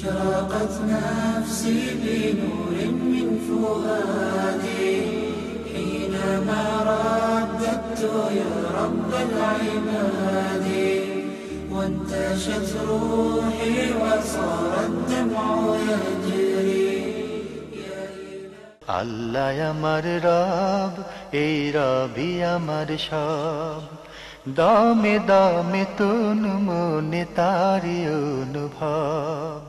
أشرقت نفسي بنور من فؤادي حينما رددت يا رب العباد وانتشت روحي وصار الدمع يجري. আল্লাহ আমার রব, এই রবি আমার সব, দামে দামে তুন মনে তারি অনুভব।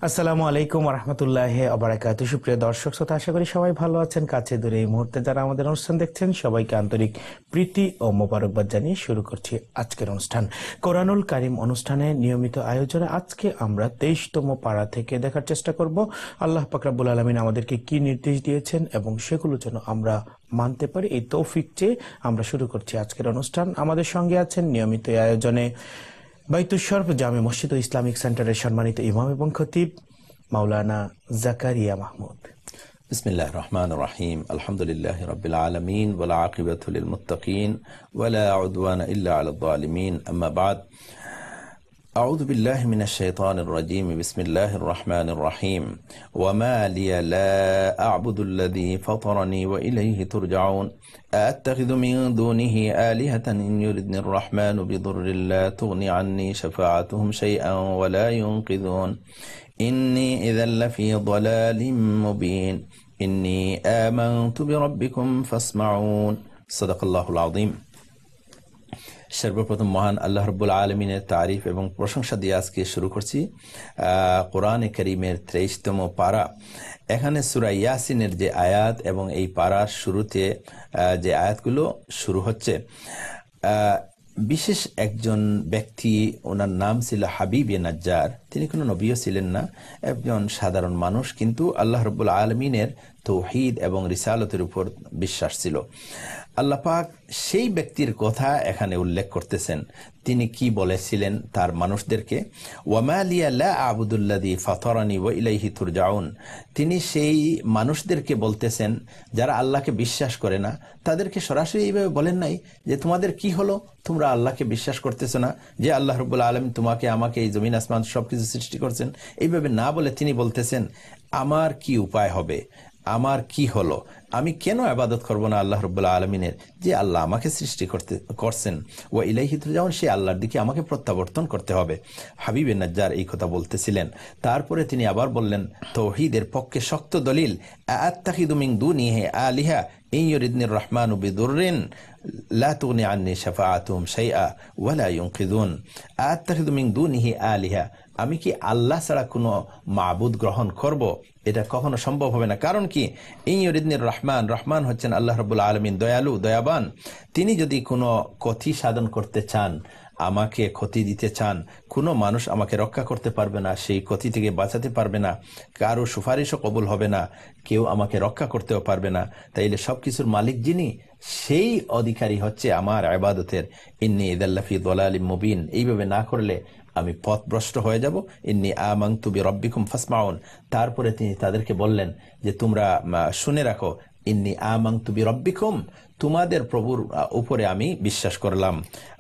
আসসালামু আলাইকুম রহমতুল্লাহি ওয়া বারাকাতুহু। সুপ্রিয় দর্শক শ্রোতা, আশা করি সবাই ভালো আছেন। কাছে দূরে এই মুহূর্তে যারা আমাদের অনুষ্ঠান দেখছেন সবাইকে আন্তরিক প্রীতি ও মোবারকবাদ জানিয়ে শুরু করছি আজকের অনুষ্ঠান। কোরআনুল কারীম অনুষ্ঠানে নিয়মিত আয়োজনে আজকে আমরা 23তম পারা থেকে দেখার চেষ্টা করব আল্লাহ পাক রব্বুল আলামিন আমাদেরকে কি নির্দেশ দিয়েছেন এবং সেগুলো যেন আমরা মানতে পারি, এই তৌফিক চেয়ে আমরা শুরু করছি আজকের অনুষ্ঠান। আমাদের সঙ্গে আছেন নিয়মিত আয়োজনে বাইতুশ শরফ জামে মসজিদ ও ইসলামিক সেন্টারের সম্মানিত ইমাম এবং খতিব মাওলানা জাকারিয়া মাহমুদ। বিসমিল্লাহির রহমানির রহিম। আলহামদুলিল্লাহি রাব্বিল আলামিন ওয়াল আকিবাতু লিল মুত্তাকিন ওয়ালা উদওয়ানা ইল্লা আলাল যালিমিন। আম্মা বাদ। আউযু বিল্লাহি মিনাশ শাইতানির রাজীম। বিসমিল্লাহির রহমানির রহিম। ওয়া মা লিয়া লা আ'বুদুল্লাযী ফাতারানী ওয়া ইলাইহি তুরজাউন أأتخذ من دونه آلهة إن يردني الرحمن بضر لا تغني عني شفاعتهم شيئا ولا ينقذون إني إذا لفي ضلال مبين إني آمنت بربكم فاسمعون صدق الله العظيم। সর্বপ্রথম মহান আল্লাহ রাব্বুল আলামিনের তারিফ এবং প্রশংসা দিয়ে আজকে শুরু করছি কোরআনে কারীমের 23তম পারা। এখানে সূরা ইয়াসিনের যে আয়াত এবং এই পারার শুরুতে যে আয়াতগুলো শুরু হচ্ছে, বিশেষ একজন ব্যক্তি, ওনার নাম ছিল হাবিব নাজ্জার। তিনি কোনো নবীও ছিলেন না, একজন সাধারণ মানুষ, কিন্তু আল্লাহ রাব্বুল আলামিনের তাওহীদ এবং রিসালতের উপর বিশ্বাস ছিল। আল্লাহ পাক সেই ব্যক্তির কথা এখানে উল্লেখ করতেছেন। তিনি কি বলেছিলেন তার মানুষদেরকে? ওয়ামা লিয়া লা আ'বুদুল্লাযী ফাতারানী ওয়া ইলাইহি তুরজাউন। তিনি সেই মানুষদেরকে বলতেছেন যারা আল্লাহকে বিশ্বাস করে না, তাদেরকে সরাসরি এইভাবে বলেন নাই যে তোমাদের কি হলো, তোমরা আল্লাহকে বিশ্বাস করতেছ না, যে আল্লাহ রাব্বুল আলামিন তোমাকে আমাকে এই জমিন আসমান সবকিছু সৃষ্টি করছেন। এইভাবে না বলে তিনি বলতেছেন আমার কি উপায় হবে, আমার কি হলো, আমি কেন ইবাদত করব না আল্লাহ রাব্বুল আলামিনের, যে আল্লাহ আমাকে সৃষ্টি করছেন। ওয়া ইলাইহি তুরজাউন, সেই আল্লাহর দিকে আমাকে প্রত্যাবর্তন করতে হবে। হাবিব নাজ্জার এই কথা বলতেছিলেন। তারপরে তিনি আবার বললেন তাওহীদের পক্ষে শক্ত দলিল, আত্তাখিযু মিন দুনিহি আলিহা ইন ইউরিদনির রহমানু বিদুররিন লা তুগনি আন্নী শাফাআতুহুম শাইআ ওয়া লা ইউনকিযুন। আত্তাখিযু মিন দুনিহি আলিহা, আমি কি আল্লাহ ছাড়া কোনো মাবুদ গ্রহণ করব? এটা কখনো সম্ভব হবে না। কারণ কি, ইন ইউরিদনির রহমান, রহমান হচ্ছেন আল্লাহ রাব্বুল আলামিন, দয়ালু দয়াবান। তিনি যদি কোনো ক্ষতি সাধন করতে চান, আমাকে ক্ষতি দিতে চান, কোনো মানুষ আমাকে রক্ষা করতে পারবে না, সেই ক্ষতি থেকে বাঁচাতে পারবে না, কারো সুপারিশও কবুল হবে না, কেউ আমাকে রক্ষা করতেও পারবে না। তাইলে সবকিছুর মালিক যিনি, সেই অধিকারী হচ্ছে আমার ইবাদতের। ইন্নী ইযা লাফি দালালিম মুবিন, এইভাবে না করলে আমি পথভ্রষ্ট হয়ে যাব। ইন্নী আমানতু বিরাব্বিকুম ফাসমাউন। তারপরে তিনি তাদেরকে বললেন যে তোমরা শুনে রাখো, ইন্নী আমানতু বিরাব্বিকুম, তোমাদের প্রভুর উপরে আমি বিশ্বাস করলাম,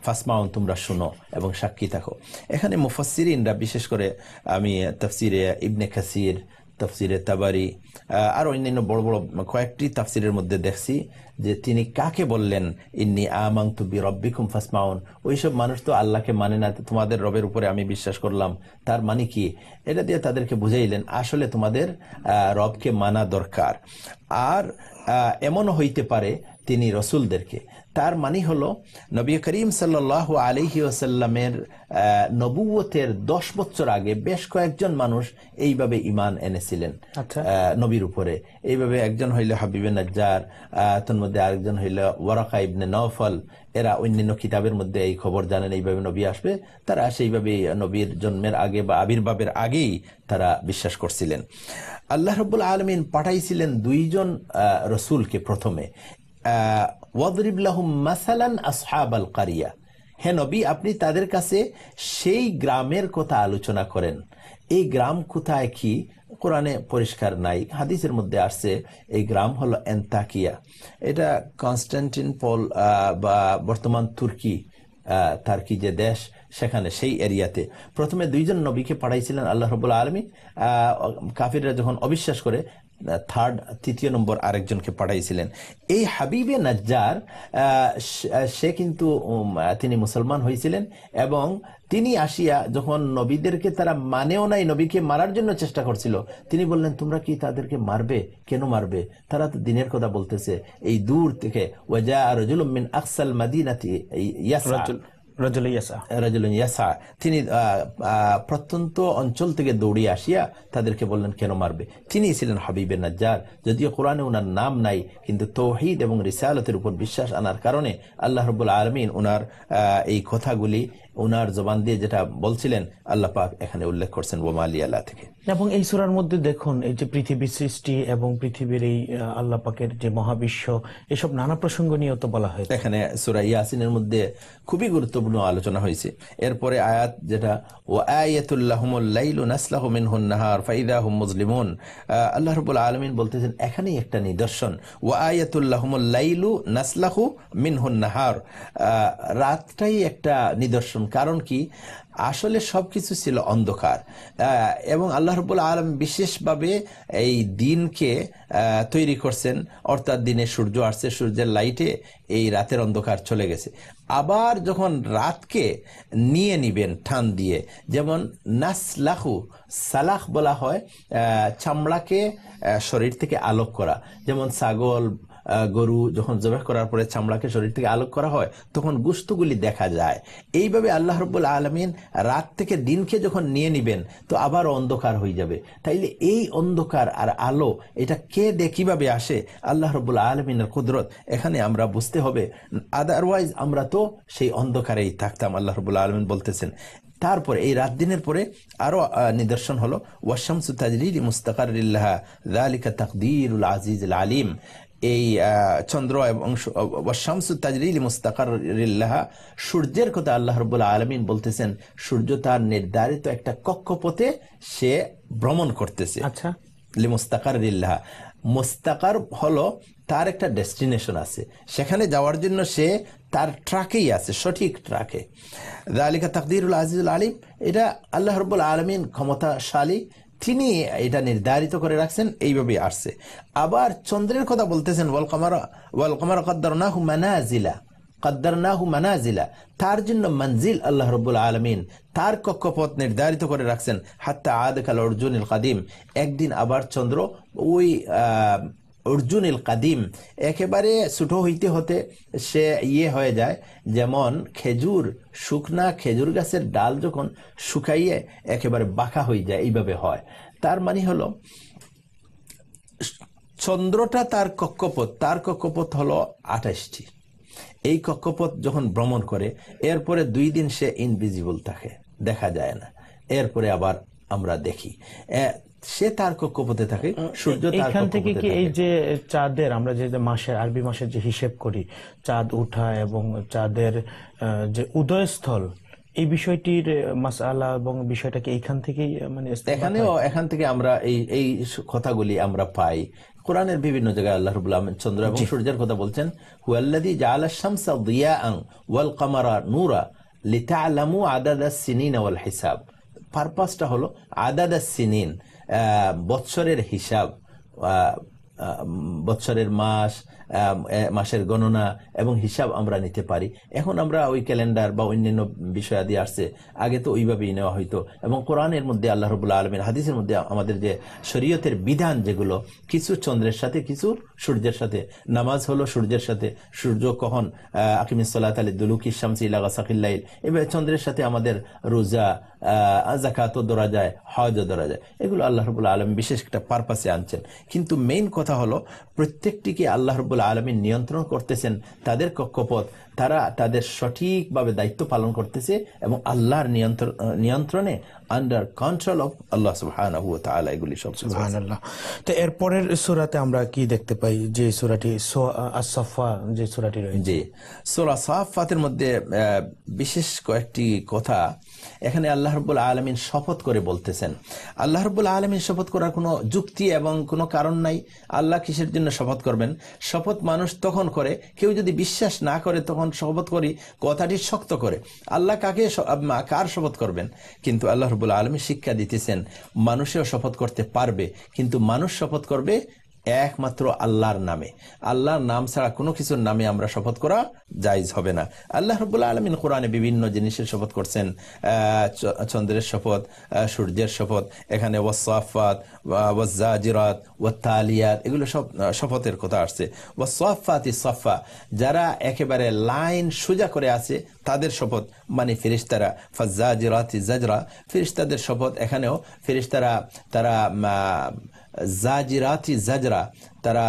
ফাসমাউন, তোমরা শুনো এবং সাক্ষী থাকো। এখানে মুফাসসিরিনরা, বিশেষ করে আমি তাফসিরে ইবনে কাসির, তাফসিরে তাবারি আর অন্যান্য বড় বড় কয়েকটি তাফসিরের মধ্যে দেখছি যে তিনি কাকে বললেন ইন্নী আমানতু বিরাব্বিকুম ফাসমাউন। ওইসব মানুষ তো আল্লাহকে মানে না, তোমাদের রবের উপরে আমি বিশ্বাস করলাম, তার মানে কি? এটা দিয়ে তাদেরকে বুঝাইলেন আসলে তোমাদের রবকে মানা দরকার। আর এমনও হইতে পারে তিনি রসুলদেরকে, তার মানে হলো নবী করিম সাল্লাল্লাহু আলাইহি ওয়াসাল্লামের নবুয়তের 10 বছর আগে বেশ কয়েকজন মানুষ এইভাবে ঈমান এনেছিলেন নবীর উপরে। এইভাবে একজন হইল হাবিব নাজ্জার, তন্মধ্যে আরেকজন হইল ওয়ারাকা ইবনে নওফল। এরা অন্যান্য কিতাবের মধ্যে এই খবর জানেন এইভাবে নবী আসবে, তারা সেইভাবে নবীর জন্মের আগে বা আবির্ভাবের আগেই তারা বিশ্বাস করছিলেন। আল্লাহ রাব্বুল আলামিন পাঠাইছিলেন 2 জন রসুলকে প্রথমে। ওয়াদরিব লাহুম মাসালান আসহাবাল কারিয়া, হে নবী আপনি তাদের কাছে সেই গ্রামের কথা আলোচনা করেন। এই গ্রাম কোথায়, কি কোরআনে পরিষ্কার নাই, হাদিসের মধ্যে আসছে এই গ্রাম হলো এন্তাকিয়া। এটা কনস্টান্টিনোপল বা বর্তমান তুর্কি যে দেশ, সেখানে সেই এরিয়াতে প্রথমে 2 জন নবীকে পাঠাইছিলেন আল্লাহ রাব্বুল আলামিন। কাফিররা যখন অবিশ্বাস করে তৃতীয় নম্বর আরেকজনকে পাঠাইছিলেন। এই হাবিবে নাজ্জার সে কিন্তু তিনি মুসলমান হয়েছিলেন এবং তিনি আসিয়া যখন নবীদেরকে তারা মানেও নাই, নবীকে মারার জন্য চেষ্টা করছিল, তিনি বললেন তোমরা কি তাদেরকে মারবে? কেন মারবে? তারা তো দিনের কথা বলতেছে। এই দূর থেকে ওয়াজা রাজুলুম মিন আকসাল মাদিনাতি ইয়াসা, তিনি প্রত্যন্ত অঞ্চল থেকে দৌড়িয়ে আসিয়া তাদেরকে বললেন কেন মারবে? তিনি ছিলেন হাবিবে নাজ্জার। যদিও কোরআনে ওনার নাম নাই, কিন্তু তৌহিদ এবং রিসালতের উপর বিশ্বাস আনার কারণে আল্লাহ রাব্বুল আলামিন ওনার এই কথাগুলি ওনার জবান দিয়ে যেটা বলছিলেন আল্লাহ পাক এখানে উল্লেখ করছেন ওমা আলী আল্লাহ থেকে। এবং এই সূরার মধ্যে দেখুন এই যে পৃথিবীর সৃষ্টি এবং পৃথিবীর এই আল্লাহ পাকের যে মহাবিশ্ব, এসব নানা প্রসঙ্গ নিয়ে তো বলা হয়েছে। এখানে সূরা ইয়াসিনের মধ্যে খুবই গুরুত্বপূর্ণ আলোচনা হয়েছে। এরপরে আয়াত যেটা ওয়া আয়াতুল লাহুমুল লাইলু নাসলাহু মিনহুন নাহার ফাইদা হুম মুজলিমুন, আল্লাহ রাব্বুল আলামিন বলতেছেন এখানেই একটা নিদর্শন। ওয়া আয়াতুল লাহুমুল লাইলু নাসলাহু মিনহুন নাহার, রাতটাই একটা নিদর্শন। কারণ কি? আসলে সবকিছু ছিল অন্ধকার এবং আল্লাহ রাব্বুল আলামিন বিশেষভাবে এই দিনকে তৈরি করছেন, অর্থাৎ দিনে সূর্য আসছে, সূর্যের লাইটে এই রাতের অন্ধকার চলে গেছে। আবার যখন রাতকে নিয়ে নিবেন টান দিয়ে, যেমন নাসলাহু, সালাহ বলা হয় চামড়াকে শরীর থেকে আলোক করা। যেমন ছাগল গরু যখন জবাই করার পরে চামড়াকে শরীর থেকে আলোক করা হয় তখন গোশতগুলি দেখা যায়। এইভাবে আল্লাহ রাব্বুল আলামিন রাত থেকে দিনকে যখন নিয়ে নিবেন তো আবার অন্ধকার হয়ে যাবে। তাইলে এই অন্ধকার আর আলো এটা কে দিয়ে কিভাবে আসে? আল্লাহ রাব্বুল আলামিনের কুদরত এখানে আমরা বুঝতে হবে, আদারওয়াইজ আমরা তো সেই অন্ধকারেই থাকতাম। আল্লাহ রাব্বুল আলামিন বলতেছেন তারপরে এই রাত দিনের পরে আরো নিদর্শন হলো ওয়াশামসু তাজরি লিমুস্তাকাররিল লাহা যালিকা তাকদীরুল আজিজুল আলিম। এই চন্দ্র এবং ওয়াশামসু তাজরি লিমুস্তাকাররিল লাহা, সূর্যের কথা আল্লাহ রাব্বুল আলামিন বলতেছেন সূর্য তার নির্ধারিত একটা কক্ষপথে সে ভ্রমণ করতেছে। আচ্ছা, লিমুস্তাকাররিল লাহা, মুস্তাকার হলো তার একটা ডেস্টিনেশন আছে, সেখানে যাওয়ার জন্য সে তার ট্রাকেই আছে, সঠিক ট্রাকে। যালিকা তাকদীরুল আজিজুল আলিম, এটা আল্লাহ রাব্বুল আলামিন ক্ষমতাশালী, তিনি এটা নির্ধারিত করে রাখছেন, এইভাবে আসছে। আবার চন্দ্রের কথা বলতেছেন ওয়াল কমারা কদ্দারনাহু মানাজিলা, তার জন্য মঞ্জিল আল্লাহ রাব্বুল আলামিন তার কক্ষপথ নির্ধারিত করে রাখছেন। হাত্তা আদ কাল অর্জুনিল কাদিম, একদিন আবার চন্দ্র ওই অর্জুনিল কাদিম একেবারে ছোট হইতে হতে সে হয়ে যায়, যেমন খেজুর, শুকনা খেজুর গাছের ডাল যখন শুকাইয়ে একেবারে বাঁকা হয়ে যায়, এইভাবে হয়। তার মানে হলো চন্দ্রটা তার কক্ষপথ হলো 28টি। এই কক্ষপথ যখন ভ্রমণ করে এরপরে 2 দিন সে ইনভিজিবল থাকে, দেখা যায় না। এরপরে আবার আমরা দেখি সে তার কক্ষপথে থাকে, সূর্য তার এখান থেকে কি এই যে চাঁদের, আমরা যে মাসের আরবি মাসের যে হিসেব করি, চাঁদ ওঠা এবং চাঁদের যে উদয়স্থল, এই বিষয়টির মাসআলা এবং বিষয়টাকে এইখান থেকেই মানে এখান থেকে আমরা এই কথাগুলি আমরা পাই। কোরআনের বিভিন্ন জায়গায় আল্লাহ রাব্বুল আলামিন চন্দ্র এবং সূর্যের কথা বলছেন, হুয়াল্লাযী জাআলাশ শামসা দিয়াআন ওয়াল কামারা নূরা লিতা'লামু আদাদাস সিনিন ওয়াল হিসাব। পারপাসটা হলো আদাদাস সিনিন, বৎসরের হিসাব, বৎসরের মাসের গণনা এবং হিসাব আমরা নিতে পারি। এখন আমরা ওই ক্যালেন্ডার বা অন্যান্য বিষয়াদি আসছে, আগে তো ওইভাবেই নেওয়া হইতো। এবং কোরআনের মধ্যে আল্লাহ রাব্বুল আলামিন, হাদিসের মধ্যে আমাদের যে শরীয়তের বিধান যেগুলো, কিছু চন্দ্রের সাথে, কিছু সূর্যের সাথে। নামাজ হলো সূর্যের সাথে, সূর্য কখন আকিমিস সালাতা লিদুলুকি শামসি ইলা গাসাকিল লাইল, এভাবে চন্দ্রের সাথে আমাদের রোজা, যাকাতও ধরা যায়, হজও ধরা যায়। এগুলো আল্লাহ রাব্বুল আলামিন বিশেষ একটা পারপাসে আনছেন। কিন্তু মেইন কথা হলো প্রত্যেকটিকে আল্লাহ রাব্বুল আলামিন নিয়ন্ত্রণ করতেছেন, তাদের কক্ষপথ তারা তাদের সঠিকভাবে দায়িত্ব পালন করতেছে এবং আল্লাহর নিয়ন্ত্রণে, আন্ডার কন্ট্রোল অফ আল্লাহ সুবহানাহু ওয়া তাআলা। এগুলি সব সুবহানাল্লাহ। তো এরপরের সূরাতে আমরা কি দেখতে পাই? যে সূরাটি আস-সাফফা, যে সূরাটি রয়েছে, জি সূরা সাফফাতের মধ্যে বিশেষ কয়েকটি কথা এখানে আল্লাহ রাব্বুল আলামিন শপথ করে বলতেছেন। আল্লাহ রাব্বুল আলামিন শপথ করার কোনো যুক্তি এবং কোনো কারণ নাই। আল্লাহ কিসের জন্য শপথ করবেন? শপথ মানুষ তখন করে, কেউ যদি বিশ্বাস না করে তখন শপথ করি কথাটি শক্ত করে। আল্লাহ কার শপথ করবেন? কিন্তু আল্লাহ রাব্বুল আলামিন শিক্ষা দিতেছেন মানুষেও শপথ করতে পারবে, কিন্তু মানুষ শপথ করবে একমাত্র আল্লাহর নামে। আল্লাহর নাম ছাড়া কোনো কিছুর নামে আমরা শপথ করা জায়েজ হবে না। আল্লাহ রাব্বুল আলামিন কোরআনে বিভিন্ন জিনিসের শপথ করছেন, চন্দ্রের শপথ, সূর্যের শপথ, এখানে ওয়াসসাফাত, ওয়াজ্জাজিরাত, ওয়াত্তালিয়াত, এগুলো সব শপথের কথা আসছে। ওয়াসসাফাতি সাফা, যারা একেবারে লাইন সোজা করে আছে তাদের শপথ, মানে ফেরেশতারা। ফাজ্জাজিরাতি জাজরা, ফেরেশতাদের শপথ। এখানেও ফেরেশতারা তারা জাজিরাতি জাজরা, তারা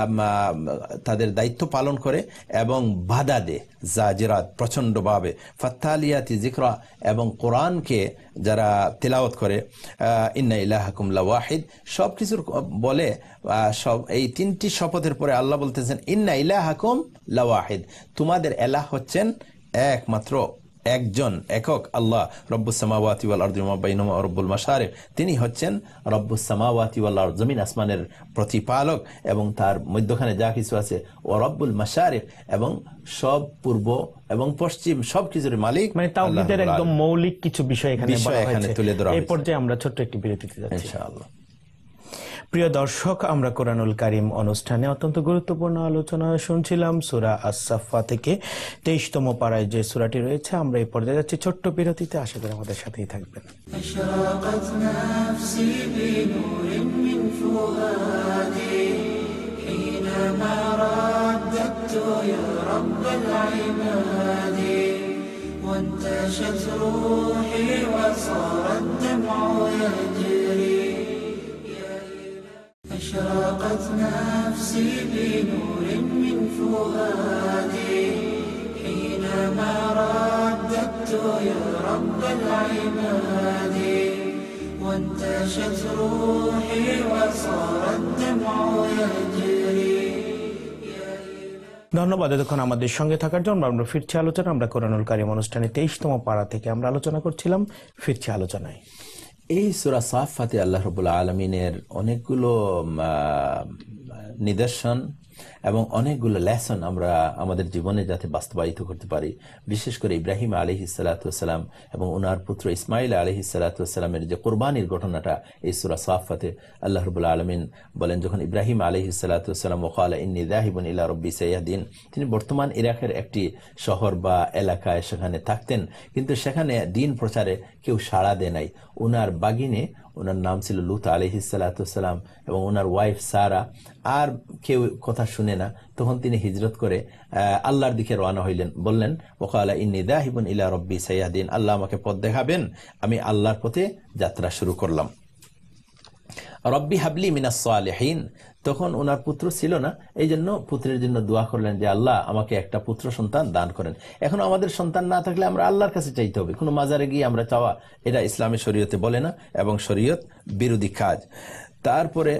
তাদের দায়িত্ব পালন করে এবং বাধা দেয়, জাজিরাত প্রচন্ডভাবে। ফাত্তালিয়াতি যিকরা, এবং কোরআনকে যারা তেলাওয়াত করে, ইন্না ইলাহাকুম লাওয়াহিদ, সব কিছুর বলে সব এই তিনটি শপথের পরে আল্লাহ বলতেছেন ইন্না ইলাহাকুম লাওয়াহিদ, তোমাদের এলাহ হচ্ছেন একমাত্র একজন একক আল্লাহ, রব্বুস সামাওয়াতি ওয়াল আরদি ওয়া মা বাইনাহুমা রব্বুল মাশারিক, তিনি হচ্ছেন রব্বুস সামাওয়াতি ওয়াল আরদ, জমিন আসমানের প্রতিপালক এবং তার মধ্যখানে যা কিছু আছে, ও রব্বুল মাশারিক, এবং সব পূর্ব এবং পশ্চিম সবকিছুর মালিক। মানে তাওহীদের একদম মৌলিক কিছু বিষয় এখানে তুলে ধরা হয়েছে। এই পর্যায়ে আমরা ছোট্ট একটি বিরতিতে যাচ্ছি ইনশাআল্লাহ। প্রিয় দর্শক, আমরা কোরআনুল কারীম অনুষ্ঠানে অত্যন্ত গুরুত্বপূর্ণ আলোচনা শুনছিলাম সূরা আস-সাফফা থেকে 23তম পারায় যে সূরাটি রয়েছে। আমরা এই পর্যায়ে যাচ্ছি ছোট্ট বিরতিতে, আশা করি আমাদের সাথেই থাকবেন। أشرقت نفسي بنور من فؤادي حينما رددت يا رب العباد وانتشت روحي وصار الدمع يجري. أشرقت نفسي بنور من فؤادي حينما رددت يا رب العباد وانتشت روحي وصار الدمع يجري. ধন্যবাদ এতক্ষণ আমাদের সঙ্গে থাকার জন্য। আমরা ফিরছি আলোচনা। আমরা কোরআনুল কারীম অনুষ্ঠানে 23তম পারা থেকে আমরা আলোচনা করছিলাম। ফিরছি আলোচনায়। এই সূরা সাফফাতে আল্লাহ রাব্বুল আলামিনের অনেকগুলো নিদর্শন এবং অনেকগুলো লেসন আমরা আমাদের জীবনে যাতে বাস্তবায়িত করতে পারি। বিশেষ করে ইব্রাহিম আলাইহিস সালাতু ওয়াসসালাম এবং ওনার পুত্র ইসমাইল আলাইহিস সালাতু ওয়াসসালামের যে কুরবানির ঘটনাটা এই সূরা সাফফাতে আল্লাহ রাব্বুল আলামিন বলেন, যখন ইব্রাহিম আলাইহিস সালাতু ওয়াসসালাম ওয়াকালা ইন্নী যাহিবুন ইলা রাব্বি সায়াহদিন, তিনি বর্তমান ইরাকের একটি শহর বা এলাকায় সেখানে থাকতেন, কিন্তু সেখানে দিন প্রচারে কেউ সাড়া দেয় নাই। ওনার বাগিনে, ওনার নাম ছিল লূত আলাইহিস সালাতু ওয়াসসালাম, এবং ওনার ওয়াইফ সারা, আর কেউ কথা শুনে না। তখন তিনি হিজরত করে আল্লাহর দিকে রওনা হইলেন, বললেন ওয়াকালা ইন্নী যাহিবুন ইলা রাব্বি সায়াহদিন, আল্লাহ আমাকে পথ দেখাবেন, আমি আল্লাহর পথে যাত্রা শুরু করলাম। রব্বি হাবলি মিনাস সালিহিন, তখন ওনার পুত্র ছিল না, এই জন্য পুত্রের জন্য দোয়া করলেন যে আল্লাহ আমাকে একটা পুত্র সন্তান দান করেন। এখন আমাদের সন্তান না থাকলে আমরা আল্লাহর কাছে চাইতে হবে, কোনো মাজারে গিয়ে আমরা চাওয়া, এটা ইসলামের শরীয়তে বলে না এবং শরীয়ত বিরোধী কাজ। তারপরে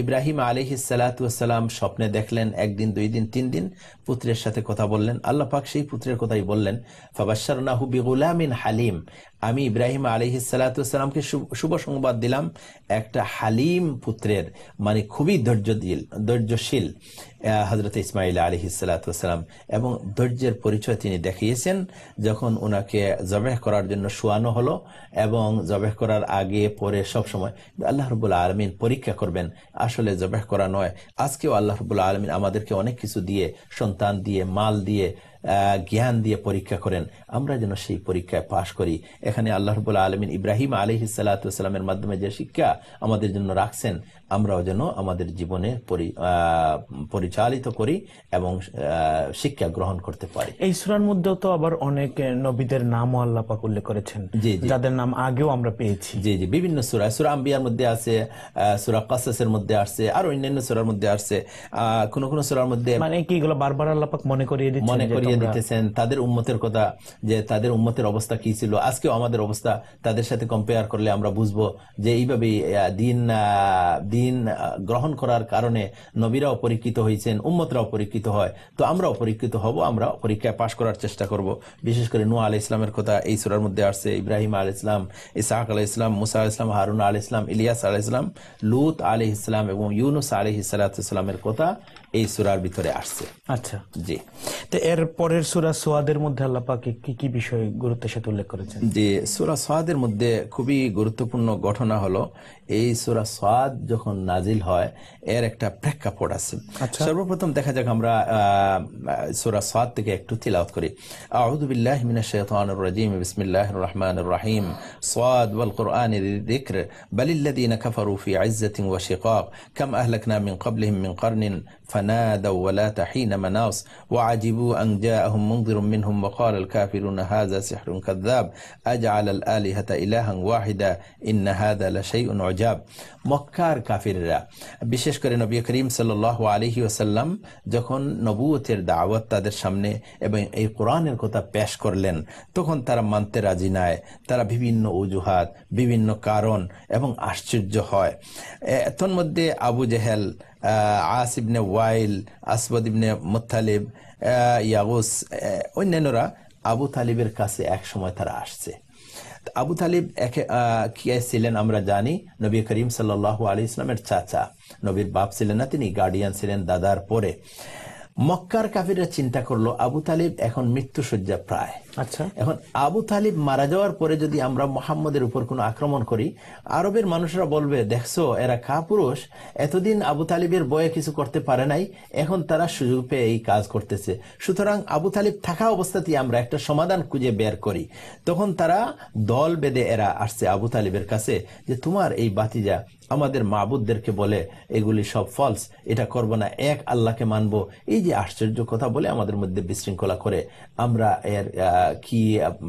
ইব্রাহিম আলাইহিস সালাতু ওয়াসসালাম স্বপ্নে দেখলেন, একদিন, 2 দিন, 3 দিন পুত্রের সাথে কথা বললেন। আল্লাহ পাক সেই পুত্রের কথাই বললেন, ফাবাশশারনাহু বিগুলামিন হালিম, আমি ইব্রাহিম আলাইহিস সালাতু ওয়াসসালামকে শুভ সংবাদ দিলাম একটা হালিম পুত্রের, মানে খুবই ধৈর্যশীল হযরত ইসমাইল আলাইহিস সালাতু ওয়াসসালাম। এবং ধৈর্যের পরিচয় তিনি দেখিয়েছেন যখন ওনাকে জবেহ করার জন্য শোয়ানো হলো, এবং জবেহ করার আগে পরে সব সময় আল্লাহ রাব্বুল আলামিন পরীক্ষা করবেন, আসলে জবেহ করা নয়। আজকেও আল্লাহ রাব্বুল আলামিন আমাদেরকে অনেক কিছু দিয়ে, সন্তান দিয়ে, মাল দিয়ে, জ্ঞান দিয়ে পরীক্ষা করেন, আমরা যেন সেই পরীক্ষায় পাশ করি। এখানে আল্লাহ রাব্বুল আলামিন ইব্রাহিম আলাইহিস সালাতু ওয়াসসালামের মাধ্যমে যে শিক্ষা আমাদের জন্য রাখছেন, আমরাও যেন আমাদের জীবনে পরিচালিত করি এবং শিক্ষা গ্রহণ করতে পারি। এই সূরার মধ্যেও তো আবার অনেক নবীদের নামও আল্লাহ পাক উল্লেখ করেছেন, যাদের নাম আগেও আমরা পেয়েছি। জি জি, বিভিন্ন সূরা, সূরা আম্বিয়ার মধ্যে আছে, সূরা কাসাসের মধ্যে আসছে, আর অন্যান্য সূরার মধ্যে আসছে। কোন কোন সূরার মধ্যে মানে কি এগুলো বারবার আল্লাহ পাক মনে করিয়ে দিতেছেন তাদের উম্মতের কথা, যে তাদের উম্মতের অবস্থা কি ছিল। আজকেও আমাদের অবস্থা তাদের সাথে কম্পেয়ার করলে আমরা বুঝবো যে এইভাবে দিন গ্রহণ করার কারণে নবীরাও পরীক্ষিত হয়েছেন, উম্মতরাও পরীক্ষিত হয়, তো আমরাও পরীক্ষিত হব, আমরা পরীক্ষায় পাশ করার চেষ্টা করব। বিশেষ করে নূহ আলাইহিস সালামের কথা এই সূরার মধ্যে আসছে, ইব্রাহিম আলাইহিস সালাম, ইসহাক আলাইহিস সালাম, মুসা আলাইহিস সালাম, হারুন আলাইহিস সালাম, ইলিয়াস আলাইহিস সালাম, লূত আলাইহিস সালাম এবং ইউনুস আলাইহিস সালামের কথা এই সূরার ভিতরে আসছে। আচ্ছা, জি। তো এর পরের সূরা সোয়াদের মধ্যে আল্লাহ পাক কি কি বিষয় গুরুত্বের সাথে উল্লেখ করেছেন? যে সূরা সাদের মধ্যে খুবই গুরুত্বপূর্ণ ঘটনা হলো এই সূরা সাদ যখন নাজিল হয় এর একটা প্রেক্ষাপট আছে। সর্বপ্রথম দেখা যাক আমরা সূরা সাদ থেকে একটু তিলাওয়াত করি। আউযু বিল্লাহি মিনাশ শাইতানির রাজীম, বিসমিল্লাহির রহমানির রহিম। সাদ ওয়াল কুরআনিয যিকর বালিল্লাযীনা কাফারু ফি ইজ্জাতিন ওয়া শিকাক কাম আহলাকনা মিন ক্বাবলিহিম মিন কারনিন ফানাদাউ ওয়া লা তাহিনা মানাস ওয়া আজিবু আন জাআহুম মুনযিরুম মিনহুম ওয়া ক্বালা আল কাফিরুনা হাযা সিহরুন কাযযাব আজআল আল আলিহাতা ইলাহান ওয়াহিদা ইন্না হাযা লাশাইউন উজাব। মক্কার কাফিররা, বিশেষ করে নবী করিম সাল্লাল্লাহু আলাইহি ওয়াসাল্লাম যখন নবুয়তের দাওয়াত তাদের সামনে এবং এই কোরআনের কথা পেশ করলেন, তখন তারা মানতে রাজি নয়। তারা বিভিন্ন অজুহাত, বিভিন্ন কারণ এবং আশ্চর্য হয়। তন্মধ্যে আবু জেহেল, আস ইবনে ওয়াইল, আসওয়াদ ইবনে মুত্তালিব, ইয়াগুস, অন্যান্যরা আবু তালিবের কাছে এক সময় তারা আসছে। আবু তালিব কে ছিলেন আমরা জানি, নবী করিম সাল্লাল্লাহু আলাইহি ওয়াসাল্লামের চাচা। নবীর বাপ ছিলেন না, তিনি গার্ডিয়ান ছিলেন দাদার পরে। মক্কার কাফিররা চিন্তা করলো আবু তালিব এখন মৃত্যুশয্যা প্রায়। আচ্ছা, এখন আবু তালিব মারা যাওয়ার পরে যদি আমরা মুহাম্মদের উপর কোনো আক্রমণ করি, আরবের মানুষরা বলবে দেখছো এরা কাপুরুষ, এতদিন আবু তালিবের বয়ে কিছু করতে পারে নাই, এখন তারা সুযোগ পেয়ে এই কাজ করতেছে। সুতরাং আবু তালিব থাকা অবস্থাতেই আমরা একটা সমাধান খুঁজে বের করি। তখন তারা দল বেঁধে এরা আসছে আবু তালিবের কাছে যে তোমার এই বাতিজা আমাদের মাবুদদেরকে বলে এগুলি সব ফলস, এটা করব না, এক আল্লাহকে মানবো। এই যে আশ্চর্য কথা বলে আমাদের মধ্যে বিশৃঙ্খলা করে, আমরা এর কি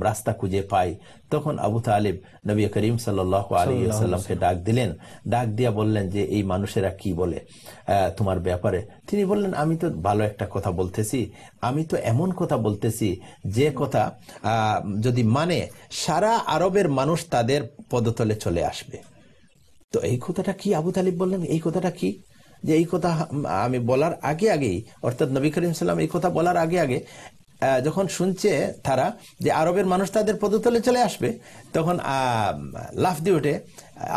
রাস্তা খুঁজে পাই। তখন আবু তালিব নবী করিম সাল্লাল্লাহু আলাইহি ওয়াসাল্লামকে ডাক দিলেন। ডাক দিয়া বললেন যে এই মানুষেরা কি বলে তোমার ব্যাপারে। তিনি বললেন আমি তো ভালো একটা কথা বলতেছি, আমি তো এমন কথা বলতেছি যে কথা যদি মানে সারা আরবের মানুষ তাদের পদতলে চলে আসবে। তো এই কথাটা কি? আবু তালিব বললেন এই কথাটা কি? যে এই কথা আমি বলার আগে আগেই, অর্থাৎ নবী করিম সাল্লাম এই কথা বলার আগে আগে যখন শুনছে তারা যে আরবের মানুষ তাদের পদতলে চলে আসবে, তখন লাফ দিয়ে ওঠে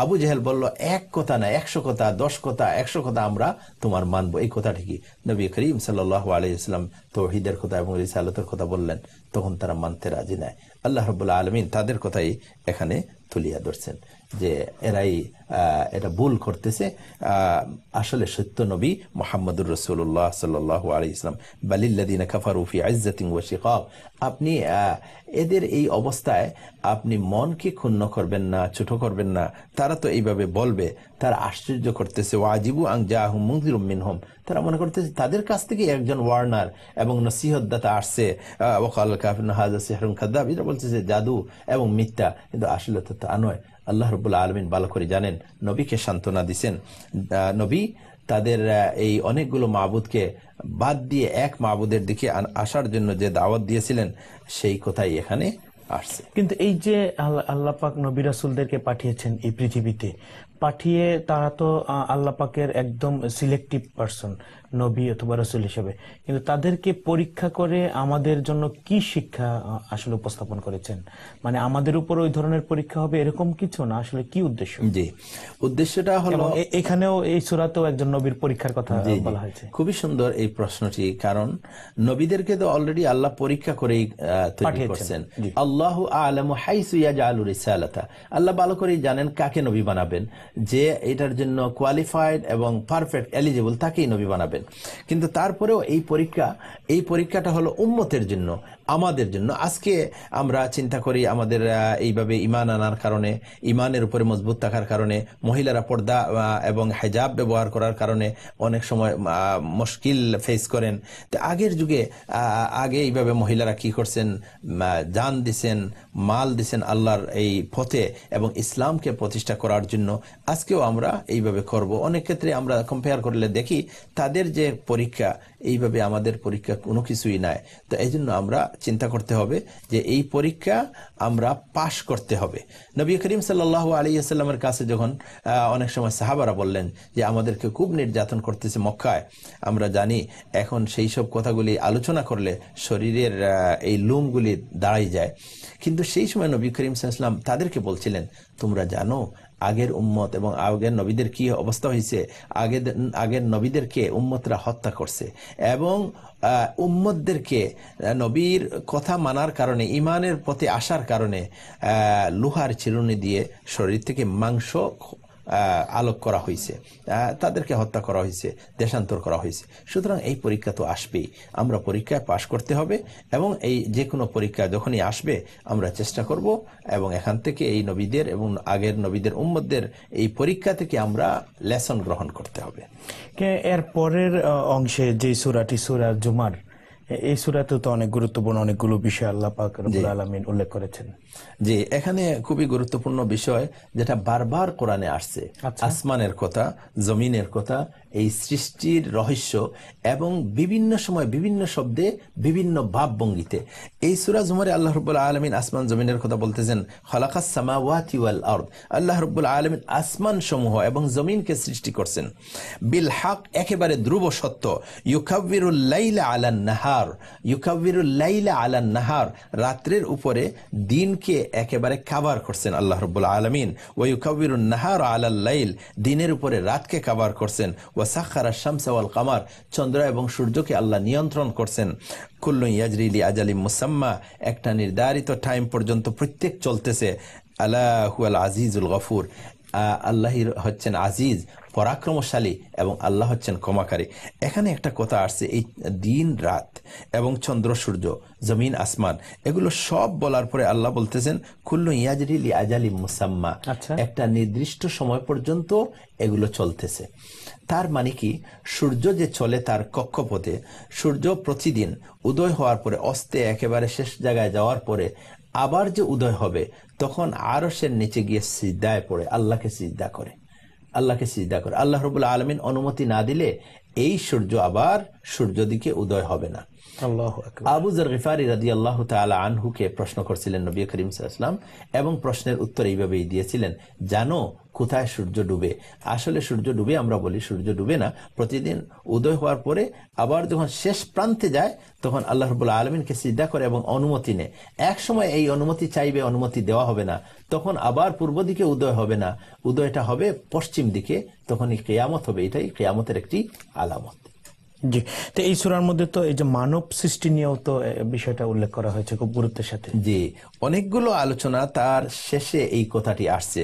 আবু জেহেল বলল এক কথা না 100 কথা, 10 কথা, 100 কথা আমরা তোমার মানবো। এই কথাটা কি? নবী করিম সাল্লাল্লাহু আলাইহি ওয়াসাল্লাম তাওহীদের কথা এবং রিসালাতের কথা বললেন, তখন তারা মানতে রাজি নয়। আল্লাহ রাব্বুল আলামিন তাদের কথাই এখানে তুলিয়া ধরছেন যে এরাই এটা ভুল করতেছে। আসলে সত্য নবী মুহাম্মদুর রাসূলুল্লাহ সাল্লাল্লাহু আলাইহি ওয়াসাল্লাম। বালিল্লাযিনা কাফারু ফি ইজ্জাতিন ওয়া শিকাক। আপনি এদের এই অবস্থায় আপনি মনকে ক্ষুণ্ণ করবেন না, ছোট করবেন না। তারা তো এইভাবে বলবে, তারা আশ্চর্য করতেছে। ওয়াজিবু আন জাআহুম মুনযিরুম মিনহুম। তারা মনে করতেছে তাদের কাছ থেকে একজন ওয়ার্নার এবং নসিহতদাতা আসছে। ওয়া ক্বালা কাফিরুনা হাযা সিহরুন কাযযাব। এরা বলতেছে জাদু এবং মিথ্যা, কিন্তু আসলে তো তা নয়। আল্লাহ রাব্বুল আলামিন ভালো করে জানেন, নবীকে সান্ত্বনা দিয়েছেন। নবী তাদের এই অনেকগুলো মাবুদকে বাদ দিয়ে এক মাবুদের দিকে আসার জন্য যে দাওয়াত দিয়েছিলেন, সেই কথাই এখানে আসছে। কিন্তু এই যে আল্লাহ পাক নবী রাসূলদেরকে পাঠিয়েছেন এই পৃথিবীতে, পাঠিয়ে তারা তো আল্লাহ পাকের একদম সিলেক্টিভ পারসন, নবী অথবা রাসূল হিসেবে, কিন্তু তাদেরকে পরীক্ষা করে আমাদের জন্য কি শিক্ষা আসলে উপস্থাপন করেছেন? মানে আমাদের উপর ওই ধরনের পরীক্ষা হবে এরকম কিছু না, আসলে কি উদ্দেশ্য? জি, উদ্দেশ্যটা হলো এখানেও এই সূরাতেও একজন নবীর পরীক্ষার কথা বলা হয়েছে। খুবই সুন্দর এই প্রশ্নটি, কারণ নবীদেরকে তো অলরেডি আল্লাহ পরীক্ষা করেই তৈরি করছেন। আল্লাহু আ'লামু হাইসু ইয়াজআলু রিসালাতা। আল্লাহ ভালো করেই জানেন কাকে নবী বানাবেন, যে এটার জন্য কোয়ালিফাইড এবং পারফেক্ট এলিজিবল তাকেই নবী বানাবেন। কিন্তু তারপরেও এই পরীক্ষাটা হলো উম্মতের জন্য, আমাদের জন্য। আজকে আমরা চিন্তা করি আমাদের এইভাবে ঈমান আনার কারণে, ঈমানের উপরে মজবুত থাকার কারণে, মহিলারা পর্দা এবং হিজাব ব্যবহার করার কারণে অনেক সময় মুশকিল ফেস করেন। তো আগের যুগে আগে এইভাবে মহিলারা কি করছেন, জান দিছেন, মাল দিছেন আল্লাহর এই পথে এবং ইসলামকে প্রতিষ্ঠা করার জন্য। আজকেও আমরা এইভাবে করব। অনেক ক্ষেত্রে আমরা কম্পেয়ার করলে দেখি তাদের যে পরীক্ষা, এইভাবে আমাদের পরীক্ষা কোনো কিছুই নাই। তো এই জন্য আমরা চিন্তা করতে হবে যে এই পরীক্ষা আমরা পাশ করতে হবে। নবী করিম সাল্লাল্লাহু আলাইহি ওয়াসাল্লামের কাছে যখন অনেক সময় সাহাবারা বললেন যে আমাদেরকে খুব নির্যাতন করতেছে মক্কায়, আমরা জানি এখন সেই সব কথাগুলি আলোচনা করলে শরীরের এই লোমগুলি দাঁড়াই যায়। কিন্তু সেই সময় নবী করিম সাল্লাল্লাহু আলাইহি ওয়াসাল্লাম তাদেরকে বলছিলেন, তোমরা জানো আগের উম্মত এবং আগের নবীদের কি অবস্থা হয়েছে, আগের নবীদেরকে উম্মতরা হত্যা করছে এবং উম্মতদেরকে নবীর কথা মানার কারণে, ইমানের প্রতি আসার কারণে লোহার চিরুনি দিয়ে শরীর থেকে মাংস আলোক করা হয়েছে, তাদেরকে হত্যা করা হয়েছে, দেশান্তর করা হয়েছে। সুতরাং এই পরীক্ষা তো আসবেই, আমরা পরীক্ষায় পাশ করতে হবে এবং এই যে কোনো পরীক্ষা যখনই আসবে আমরা চেষ্টা করব এবং এখান থেকে এই নবীদের এবং আগের নবীদের উম্মতদের এই পরীক্ষা থেকে আমরা লেসন গ্রহণ করতে হবে। এর পরের অংশে যে সূরাটি সূরা জুমার, এই সূরাতে তো অনেক গুরুত্বপূর্ণ অনেকগুলো বিষয় আল্লাহ পাক রব্বুল আলামিন উল্লেখ করেছেন। জি, এখানে খুবই গুরুত্বপূর্ণ বিষয় যেটা বারবার কোরআনে আসছে, আসমানের কথা, জমিনের কথা, এই সৃষ্টির রহস্য এবং বিভিন্ন সময় বিভিন্ন শব্দে বিভিন্ন ভাবভঙ্গিতে। এই সূরা জুমারে আল্লাহ রাব্বুল আলামিন আসমান জমিনের কথা বলতেছেন, খালাকাস সামাওয়াতি ওয়াল আরদ, আল্লাহ রাব্বুল আলামিন আসমান সমূহ এবং জমিনকে সৃষ্টি করছেন বিল হক, একেবারে ধ্রুব সত্য। ইউকাব্বিরুল লাইলা আলান নাহার, ইউকাব্বিরুল লাইলা আলান নাহার, রাত্রের উপরে দিনকে একেবারে কাভার করছেন আল্লাহ রাব্বুল আলামিন। ওয়া ইউকাব্বিরুন নাহার আলাল লাইল, দিনের উপরে রাতকে কাভার করছেন। ওয়া সাখারা শামসা ওয়াল কামার, চন্দ্র এবং সূর্যকে আল্লাহ নিয়ন্ত্রণ করছেন। কুল্লুন ইয়াজরি লি আজালিম মুসাম্মা, একটা নির্ধারিত টাইম পর্যন্ত প্রত্যেক চলতেছে। আলা হুয়াল আজিজুল গফুর, আল্লাহ হচ্ছেন আজিজ, পরাক্রমশালী এবং আল্লাহ হচ্ছেন ক্ষমাকারী। এখানে একটা কথা আসছে, এই দিন রাত এবং চন্দ্র সূর্য জমিন আসমান এগুলো সব বলার পরে আল্লাহ বলতেছেন কুল্লু ইয়াজরি লি আজালিম মুসাম্মা, একটা নির্দিষ্ট সময় পর্যন্ত এগুলো চলতেছে। তার মানে কি, সূর্য যে চলে তার কক্ষপথে, সূর্য প্রতিদিন উদয় হওয়ার পরে অস্তে একেবারে শেষ জায়গায় যাওয়ার পরে আবার যে উদয় হবে তখন আরশের নিচে গিয়ে সিজদায় পড়ে আল্লাহকে সিজদা করে, আল্লাহকে সিজদা করে। আল্লাহ রাব্বুল আলামিন অনুমতি না দিলে এই সূর্য আবার সূর্য দিকে উদয় হবে না। আবু যর গিফারি রাদিয়াল্লাহু তাআলা আনহুকে প্রশ্ন করছিলেন নবী করিম সাল্লাল্লাহু আলাইহি ওয়াসাল্লাম এবং প্রশ্নের উত্তর এইভাবেই দিয়েছিলেন, জানো কোথায় সূর্য ডুবে? আসলে সূর্য ডুবে, আমরা বলি সূর্য ডুবে না, প্রতিদিন উদয় হওয়ার পরে আবার যখন শেষ প্রান্তে যায় তখন আল্লাহ রাব্বুল আলামিনকে সিজদা করে এবং অনুমতি নেয়। এক সময় এই অনুমতি চাইবে, অনুমতি দেওয়া হবে না, তখন আবার পূর্ব দিকে উদয় হবে না, উদয়টা হবে পশ্চিম দিকে, তখনই কিয়ামত হবে। এটাই কিয়ামতের একটি আলামত। জি, তো এই সূরার মধ্যে তো এই যে মানব সৃষ্টি নিয়েও তো বিষয়টা উল্লেখ করা হয়েছে খুব গুরুত্বের সাথে। জি, অনেকগুলো আলোচনা, তার শেষে এই কথাটি আসছে,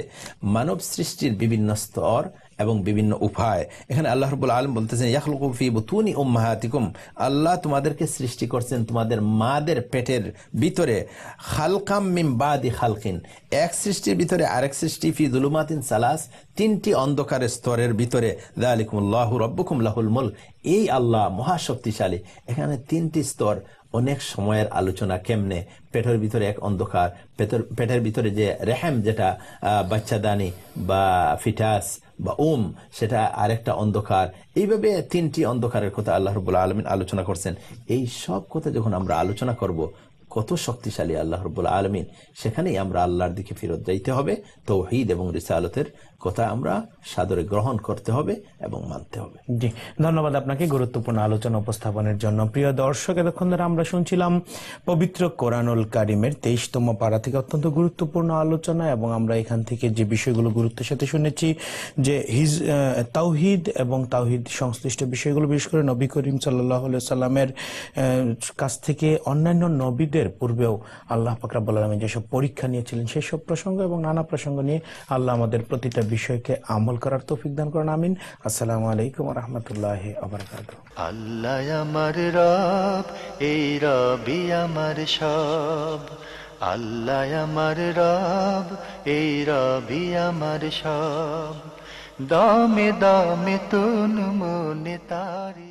মানব সৃষ্টির বিভিন্ন স্তর এবং বিভিন্ন উপায়। এখানে আল্লাহ রাব্বুল আলামিন বলতেছেন ইয়াখলুকু ফি বুতুনি উম্মাহাতিকুম, আল্লাহ তোমাদেরকে সৃষ্টি করছেন তোমাদের মাদের পেটের ভিতরে, খালকাম মিন বাদি খালকিন, এক সৃষ্টির ভিতরে আরেক সৃষ্টি, ফি যুলুমাতিন সালাস, তিনটি অন্ধকারের স্তরের ভিতরে, যালিকুমুল্লাহু রাব্বুকুম লাহুল মুলক, এই আল্লাহ মহাশক্তিশালী। এখানে তিনটি স্তর, অনেক সময়ের আলোচনা, কেমনে পেটের ভিতরে এক অন্ধকার, পেটের ভিতরে যে রেহেম, যেটা বাচ্চাদানি বা ফিটাস বা সেটা আরেকটা অন্ধকার, এইভাবে তিনটি অন্ধকারের কথা আল্লাহ রাব্বুল আলামিন আলোচনা করছেন। এই সব কথা যখন আমরা আলোচনা করব, কত শক্তিশালী আল্লাহ রাব্বুল আলামিন, সেখানেই আমরা আল্লাহর দিকে ফেরত যাইতে হবে। তাওহীদ এবং রিসালাতের কথা আমরা সাদরে গ্রহণ করতে হবে এবং মানতে হবে। জি, ধন্যবাদ আপনাকে গুরুত্বপূর্ণ আলোচনা উপস্থাপনের জন্য। প্রিয় দর্শক, এতক্ষণ ধরে আমরা শুনছিলাম পবিত্র কোরআনুল কারিমের 23তম পারা থেকে অত্যন্ত গুরুত্বপূর্ণ আলোচনা, এবং আমরা এখান থেকে যে বিষয়গুলো গুরুত্বের সাথে শুনেছি যে তাওহীদ এবং তাওহীদ সংশ্লিষ্ট বিষয়গুলো, বিশেষ করে নবী করিম সাল্লাল্লাহু আলাইহি সাল্লামের কাছ থেকে অন্যান্য নবীদের পূর্বেও আল্লাহ পাক রব্বুল আলামিন যেসব পরীক্ষা নিয়েছিলেন সেই সব প্রসঙ্গ এবং নানা প্রসঙ্গ নিয়ে আল্লাহ আমাদের প্রতিটা বিষয়কে আমল করার তৌফিক দান করেন, আমিন। আসসালামু আলাইকুম ওয়া রাহমাতুল্লাহি ওয়া বারাকাতুহু। আল্লাহ আমার রব, এই রবি আমার সব, আল্লাহ আমার রব, এই রবি আমার সব, দামে দামে তুন মনে তারি।